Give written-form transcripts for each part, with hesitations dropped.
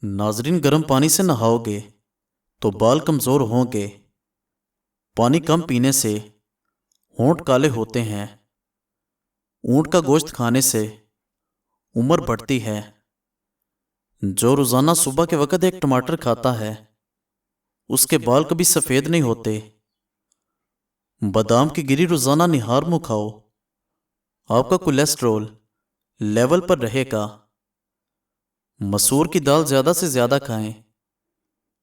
ناظرین، گرم پانی سے نہاؤ گے تو بال کمزور ہوں گے۔ پانی کم پینے سے ہونٹ کالے ہوتے ہیں۔ اونٹ کا گوشت کھانے سے عمر بڑھتی ہے۔ جو روزانہ صبح کے وقت ایک ٹماٹر کھاتا ہے اس کے بال کبھی سفید نہیں ہوتے۔ بادام کی گری روزانہ نہار منہ کھاؤ، آپ کا کولیسٹرول لیول پر رہے گا۔ مسور کی دال زیادہ سے زیادہ کھائیں،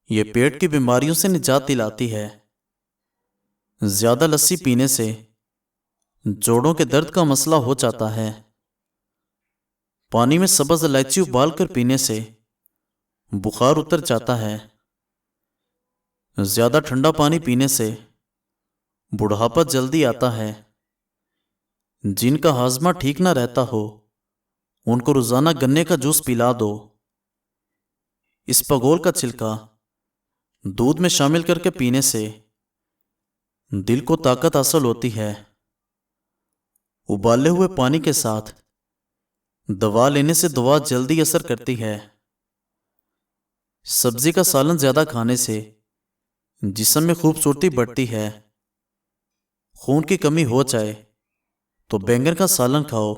یہ پیٹ کی بیماریوں سے نجات دلاتی ہے۔ زیادہ لسی پینے سے جوڑوں کے درد کا مسئلہ ہو جاتا ہے۔ پانی میں سبز الائچی ابال کر پینے سے بخار اتر جاتا ہے۔ زیادہ ٹھنڈا پانی پینے سے بڑھاپا جلدی آتا ہے۔ جن کا ہاضمہ ٹھیک نہ رہتا ہو ان کو روزانہ گنے کا جوس پلا دو۔ اس پگول کا چھلکا دودھ میں شامل کر کے پینے سے دل کو طاقت حاصل ہوتی ہے۔ ابالے ہوئے پانی کے ساتھ دوا لینے سے دوا جلدی اثر کرتی ہے۔ سبزی کا سالن زیادہ کھانے سے جسم میں خوبصورتی بڑھتی ہے۔ خون کی کمی ہو جائے تو بینگن کا سالن کھاؤ،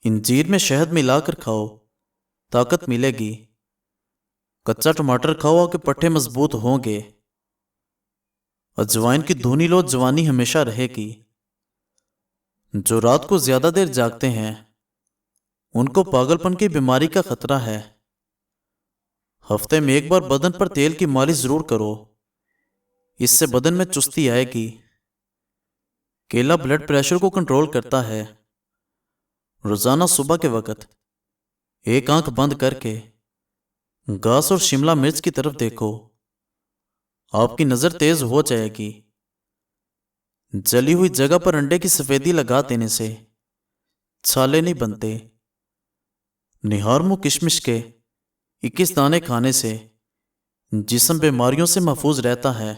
انجیر میں شہد ملا کر کھاؤ، طاقت ملے گی۔ کچا ٹماٹر کھاؤ کہ پٹھے مضبوط ہوں گے۔ اجوائن کی دھنی لو، جوانی ہمیشہ رہے گی۔ جو رات کو زیادہ دیر جاگتے ہیں ان کو پاگل پن کی بیماری کا خطرہ ہے۔ ہفتے میں ایک بار بدن پر تیل کی مالش ضرور کرو، اس سے بدن میں چستی آئے گی۔ کیلا بلڈ پریشر کو کنٹرول کرتا ہے۔ روزانہ صبح کے وقت ایک آنکھ بند کر کے گھاس اور شملہ مرچ کی طرف دیکھو، آپ کی نظر تیز ہو جائے گی۔ جلی ہوئی جگہ پر انڈے کی سفیدی لگا دینے سے چھالے نہیں بنتے۔ نہار منہ کشمش کے 21 دانے کھانے سے جسم بیماریوں سے محفوظ رہتا ہے۔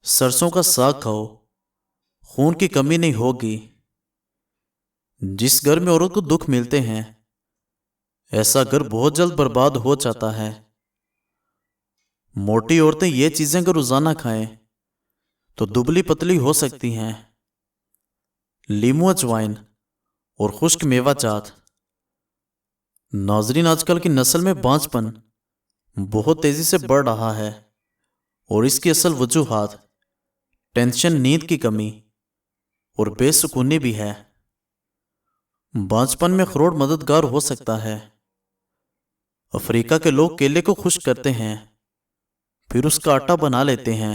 سرسوں کا ساگ کھاؤ، خون کی کمی نہیں ہوگی۔ جس گھر میں عورت کو دکھ ملتے ہیں ایسا گھر بہت جلد برباد ہو جاتا ہے۔ موٹی عورتیں یہ چیزیں اگر روزانہ کھائیں تو دبلی پتلی ہو سکتی ہیں۔ لیمو، اجوائن اور خشک میوہ جات۔ ناظرین، آج کل کی نسل میں بانجھ پن بہت تیزی سے بڑھ رہا ہے اور اس کی اصل وجوہات ٹینشن، نیند کی کمی اور بے سکونی بھی ہے۔ بانجھ پن میں اخروٹ مددگار ہو سکتا ہے۔ افریقہ کے لوگ کیلے کو خشک کرتے ہیں، پھر اس کا آٹا بنا لیتے ہیں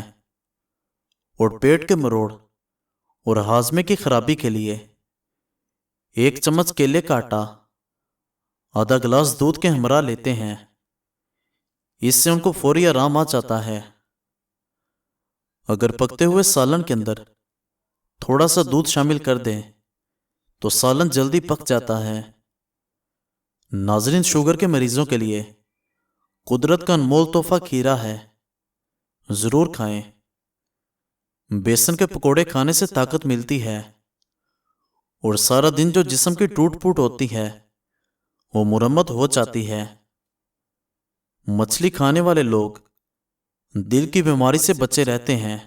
اور پیٹ کے مروڑ اور ہاضمے کی خرابی کے لیے 1 چمچ کیلے کا آٹا آدھا گلاس دودھ کے ہمراہ لیتے ہیں۔ اس سے ان کو فوری آرام آ جاتا ہے۔ اگر پکتے ہوئے سالن کے اندر تھوڑا سا دودھ شامل کر دیں تو سالن جلدی پک جاتا ہے۔ ناظرین، شوگر کے مریضوں کے لیے قدرت کا انمول تحفہ کھیرا ہے، ضرور کھائیں۔ بیسن کے پکوڑے کھانے سے طاقت ملتی ہے اور سارا دن جو جسم کی ٹوٹ پھوٹ ہوتی ہے وہ مرمت ہو جاتی ہے۔ مچھلی کھانے والے لوگ دل کی بیماری سے بچے رہتے ہیں۔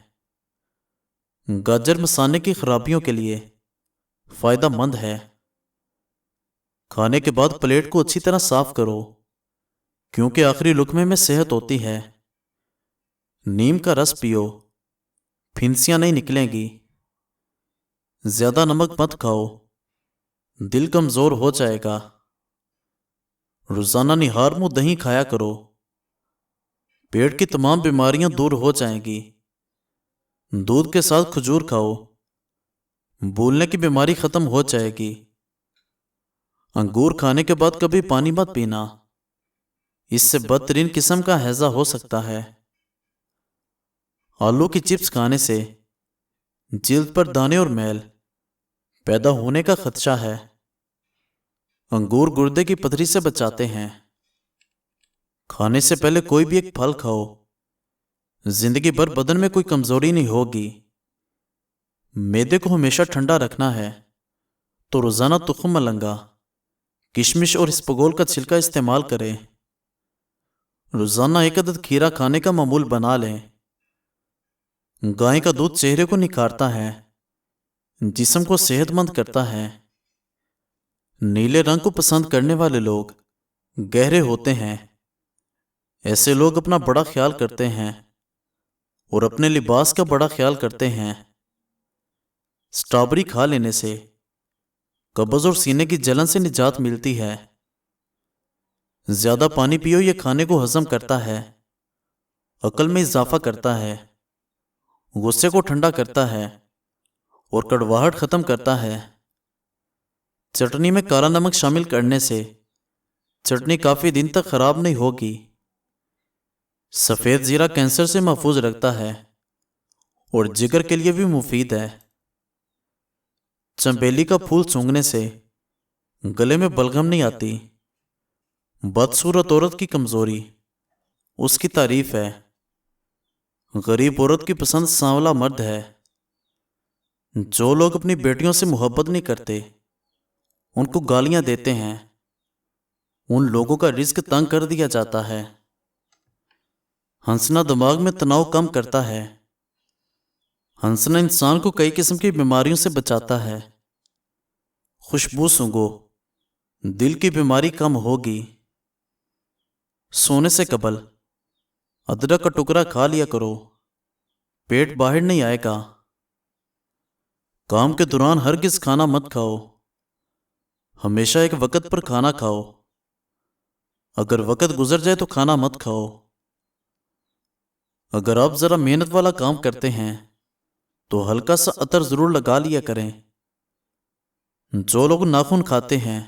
گاجر مثانے کی خرابیوں کے لیے فائدہ مند ہے۔ کھانے کے بعد پلیٹ کو اچھی طرح صاف کرو کیونکہ آخری لقمے میں صحت ہوتی ہے۔ نیم کا رس پیو، پھنسیاں نہیں نکلیں گی۔ زیادہ نمک مت کھاؤ، دل کمزور ہو جائے گا۔ روزانہ نہار منہ دہی کھایا کرو، پیٹ کی تمام بیماریاں دور ہو جائیں گی۔ دودھ کے ساتھ کھجور کھاؤ، بھولنے کی بیماری ختم ہو جائے گی۔ انگور کھانے کے بعد کبھی پانی مت پینا، اس سے بدترین قسم کا ہیضہ ہو سکتا ہے۔ آلو کی چپس کھانے سے جلد پر دانے اور میل پیدا ہونے کا خدشہ ہے۔ انگور گردے کی پتھری سے بچاتے ہیں۔ کھانے سے پہلے کوئی بھی ایک پھل کھاؤ، زندگی بھر بدن میں کوئی کمزوری نہیں ہوگی۔ معدے کو ہمیشہ ٹھنڈا رکھنا ہے تو روزانہ تخم ملنگا، کشمش اور اسپغول کا چھلکا استعمال کریں۔ روزانہ 1 عدد کھیرا کھانے کا معمول بنا لیں۔ گائے کا دودھ چہرے کو نکھارتا ہے، جسم کو صحت مند کرتا ہے۔ نیلے رنگ کو پسند کرنے والے لوگ گہرے ہوتے ہیں۔ ایسے لوگ اپنا بڑا خیال کرتے ہیں اور اپنے لباس کا بڑا خیال کرتے ہیں۔ سٹرابری کھا لینے سے قبض اور سینے کی جلن سے نجات ملتی ہے۔ زیادہ پانی پیو، یہ کھانے کو ہضم کرتا ہے، عقل میں اضافہ کرتا ہے، غصے کو ٹھنڈا کرتا ہے اور کڑواہٹ ختم کرتا ہے۔ چٹنی میں کالا نمک شامل کرنے سے چٹنی کافی دن تک خراب نہیں ہوگی۔ سفید زیرہ کینسر سے محفوظ رکھتا ہے اور جگر کے لیے بھی مفید ہے۔ چنبیلی کا پھول سونگھنے سے گلے میں بلغم نہیں آتی۔ بدصورت عورت کی کمزوری اس کی تعریف ہے۔ غریب عورت کی پسند سانولا مرد ہے۔ جو لوگ اپنی بیٹیوں سے محبت نہیں کرتے، ان کو گالیاں دیتے ہیں، ان لوگوں کا رزق تنگ کر دیا جاتا ہے۔ ہنسنا دماغ میں تناؤ کم کرتا ہے۔ ہنسنا انسان کو کئی قسم کی بیماریوں سے بچاتا ہے۔ خوشبو سونگھو، دل کی بیماری کم ہوگی۔ سونے سے قبل ادرک کا ٹکڑا کھا لیا کرو، پیٹ باہر نہیں آئے گا۔ کام کے دوران ہرگز کھانا مت کھاؤ، ہمیشہ ایک وقت پر کھانا کھاؤ۔ اگر وقت گزر جائے تو کھانا مت کھاؤ۔ اگر آپ ذرا محنت والا کام کرتے ہیں تو ہلکا سا عطر ضرور لگا لیا کریں۔ جو لوگ ناخن کھاتے ہیں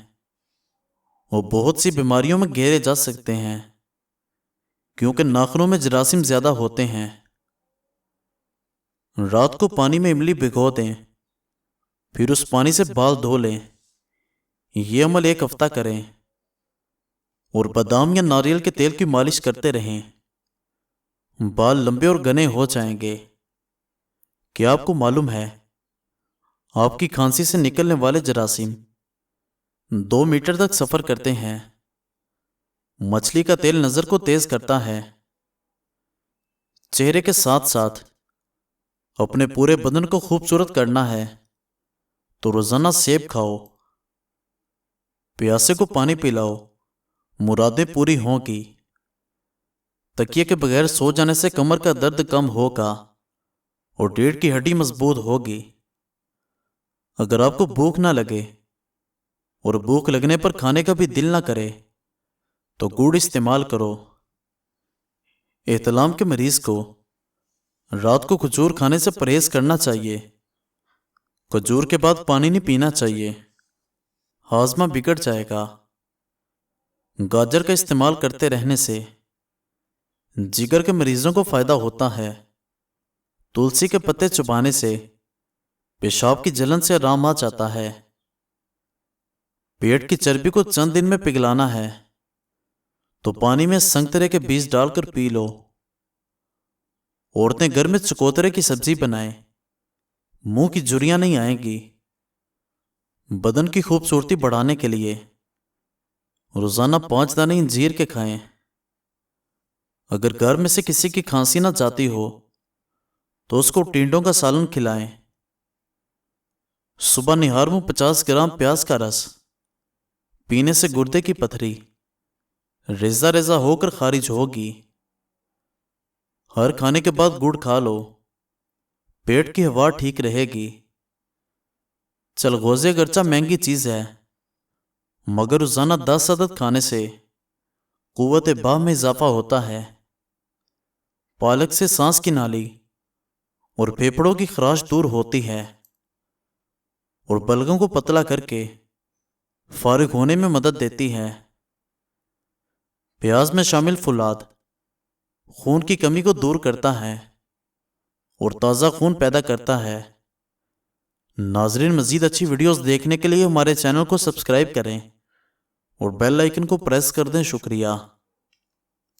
وہ بہت سی بیماریوں میں گھیرے جا سکتے ہیں، کیونکہ ناخنوں میں جراثیم زیادہ ہوتے ہیں۔ رات کو پانی میں املی بھگو دیں، پھر اس پانی سے بال دھو لیں۔ یہ عمل 1 ہفتہ کریں اور بادام یا ناریل کے تیل کی مالش کرتے رہیں۔ بال لمبے اور گھنے ہو جائیں گے۔ کیا آپ کو معلوم ہے آپ کی کھانسی سے نکلنے والے جراثیم 2 میٹر تک سفر کرتے ہیں؟ مچھلی کا تیل نظر کو تیز کرتا ہے۔ چہرے کے ساتھ ساتھ اپنے پورے بدن کو خوبصورت کرنا ہے تو روزانہ سیب کھاؤ۔ پیاسے کو پانی پلاؤ، مرادیں پوری ہوں گی۔ تکیے کے بغیر سو جانے سے کمر کا درد کم ہوگا اور ریڑھ کی ہڈی مضبوط ہوگی۔ اگر آپ کو بھوک نہ لگے اور بھوک لگنے پر کھانے کا بھی دل نہ کرے تو گڑ استعمال کرو۔ احتلام کے مریض کو رات کو کھجور کھانے سے پرہیز کرنا چاہیے۔ کھجور کے بعد پانی نہیں پینا چاہیے، ہاضمہ بگڑ جائے گا۔ گاجر کا استعمال کرتے رہنے سے جگر کے مریضوں کو فائدہ ہوتا ہے۔ تلسی کے پتے چبانے سے پیشاب کی جلن سے آرام آ جاتا ہے۔ پیٹ کی چربی کو چند دن میں پگھلانا ہے تو پانی میں سنگترے کے بیج ڈال کر پی لو۔ عورتیں گھر میں چکوترے کی سبزی بنائیں، منہ کی جھریاں نہیں آئیں گی۔ بدن کی خوبصورتی بڑھانے کے لیے روزانہ 5 دانے انجیر کے کھائیں۔ اگر گھر میں سے کسی کی کھانسی نہ جاتی ہو تو اس کو ٹینڈوں کا سالن کھلائیں۔ صبح نہار میں 50 گرام پیاز کا رس پینے سے گردے کی پتھری ریزہ ریزہ ہو کر خارج ہوگی۔ ہر کھانے کے بعد گڑ کھا لو، پیٹ کی ہوا ٹھیک رہے گی۔ چلغوزے اگرچہ مہنگی چیز ہے، مگر روزانہ 10 عدد کھانے سے قوت باہ میں اضافہ ہوتا ہے۔ پالک سے سانس کی نالی اور پھیپھڑوں کی خراش دور ہوتی ہے اور بلغم کو پتلا کر کے فارغ ہونے میں مدد دیتی ہے۔ پیاز میں شامل فولاد خون کی کمی کو دور کرتا ہے اور تازہ خون پیدا کرتا ہے۔ ناظرین، مزید اچھی ویڈیوز دیکھنے کے لیے ہمارے چینل کو سبسکرائب کریں اور بیل آئیکن کو پریس کر دیں۔ شکریہ۔